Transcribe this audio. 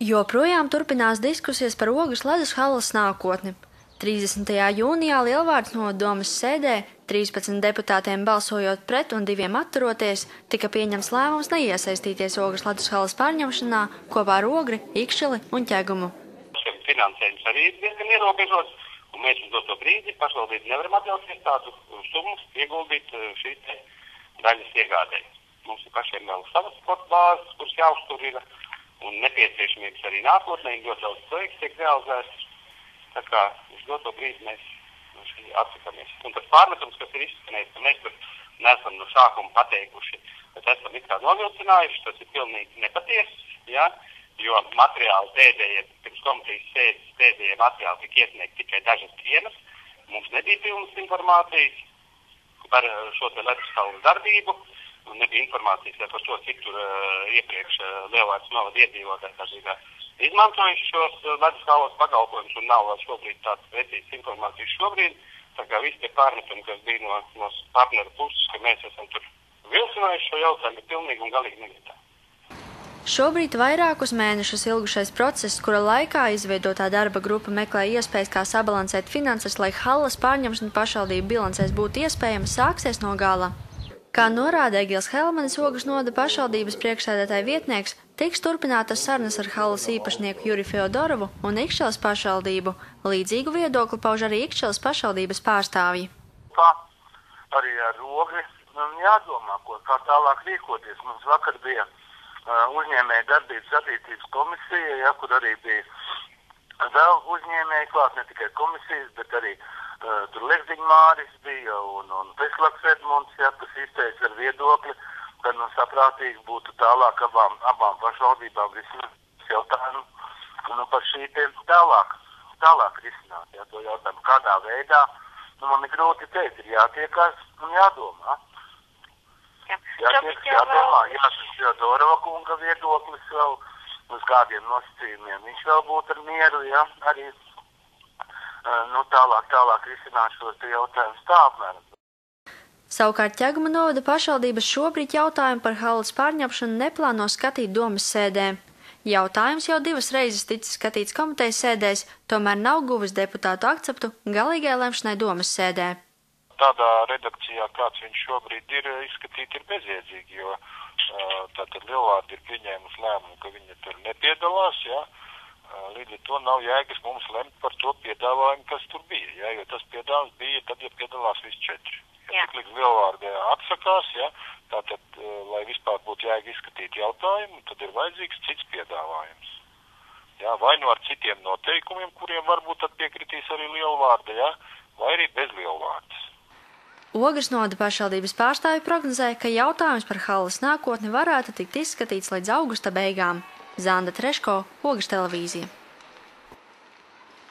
Joprojām turpinās diskusijas par Ogres ledus halles nākotni. 30. jūnijā Lielvārdes nodomes sēdē 13 deputātiem balsojot pret un 2 atturoties, tika pieņemts lēmums neiesaistīties Ogres ledus halles pārņemšanā kopā ar Ogri, Ikšeli un Ķegumu. Finansējums arī ir diezgan ierobežots, un mēs uz doto brīdi pašvaldību nevaram atļauties tādu summu ieguldīt šīs daļas iegādē. Mums ir pašiem vēl savas sporta bāzes, kuras jāuztur ir, un nepieciešamības arī nākotnē, ļoti daudz projekts tiek realizēts. Tā kā uz doto brīdi mēs atsakamies. Un tas pārmetums, kas ir izskanējis, ka mēs tur neesam no sākuma pateikuši, bet esam it kā novilcinājuši, tas ir pilnīgi nepatiesi, ja? Jo materiāli pēdējie, pirms komitejas sēdes pēdējie materiāli tika iesniegti tikai dažas dienas. Mums nebija pilnas informācijas par šo te ledus halles darbību, un nebija informācijas par to, cik tur iepriekš Lielvārdes novada iedzīvotāji izmantojuši šos ledus halles pakalpojumus, un nav vēl šobrīd tāds precīzs informācijas šobrīd. Tā kā visi tie pārmetumi, kas bija no partneru puses, ka mēs esam tur vilcinājuši šo jautājumu, ir pilnīgi un galīgi nevietā. Šobrīd vairākus mēnešus ilgušais process, kura laikā izveidotā darba grupa meklē iespējas, kā sabalansēt finanses, lai halles pārņemšana pašvaldību bilancēs būtu iespējama, sāksies no gala. Kā norāda Egils Helmanis, Ogres novada pašvaldības priekšsēdētāja vietnieks, tiks turpinātas sarunas ar halles īpašnieku Juri Feodorovu un Ikšeles pašvaldību. Līdzīgu viedokli pauž arī Ikšeles pašvaldības pārstāvji. Arī ar Ogri jādomā, kā tālāk rīkoties. Mums vakar bija uzņēmēja darbības attīstības komisija, kur arī bija vēl uzņēmēji klāt, ne tikai komisijas, bet arī tur Legziņa Māris bija un Veslaks Edmunds, kas izteica ar viedokli, ka saprātīgi būtu tālāk abām pašvaldībām risināt jautājumu par šī tālāk risināt. To jautājumu kādā veidā, man ir grūti teikt, ir jātiekās un jādomā. Jādomā, Feodorova kunga viedoklis vēl, uz kādiem nosacījumiem viņš vēl būtu ar mieru, arī tālāk risināt šos jautājumus tā apmēram. Savukārt Ķeguma novada pašvaldības šobrīd jautājumu par halles pārņemšanu neplāno skatīt domes sēdē. Jautājums jau 2 reizes ticis skatīts komitejas sēdēs, tomēr nav guvis deputātu akceptu galīgai lemšanai domes sēdē. Tādā redakcijā, kāds viņš šobrīd ir, izskatīt ir bezjēdzīgi, jo tātad Lielvārde ir pieņēmusi lēmumu, ka viņa tur nepiedalās, līdz ar to nav jēgas mums lemt par to piedāvājumu, kas tur bija, jo tas piedāvājums bija tad, ja piedalās visi 4. Tik līdz Lielvārde atsakās, tātad, lai vispār būtu jēga izskatīt jautājumu, tad ir vajadzīgs cits piedāvājums. Vai nu ar citiem noteikumiem, kuriem varbūt tad piekritīs arī Lielvārde, vai arī bez Lielvārdes. Ogres novada pašvaldības pārstāvji prognozēja, ka jautājums par halles nākotni varētu tikt izskatīts līdz augusta beigām. Zanda Treško, Ogres televīzija.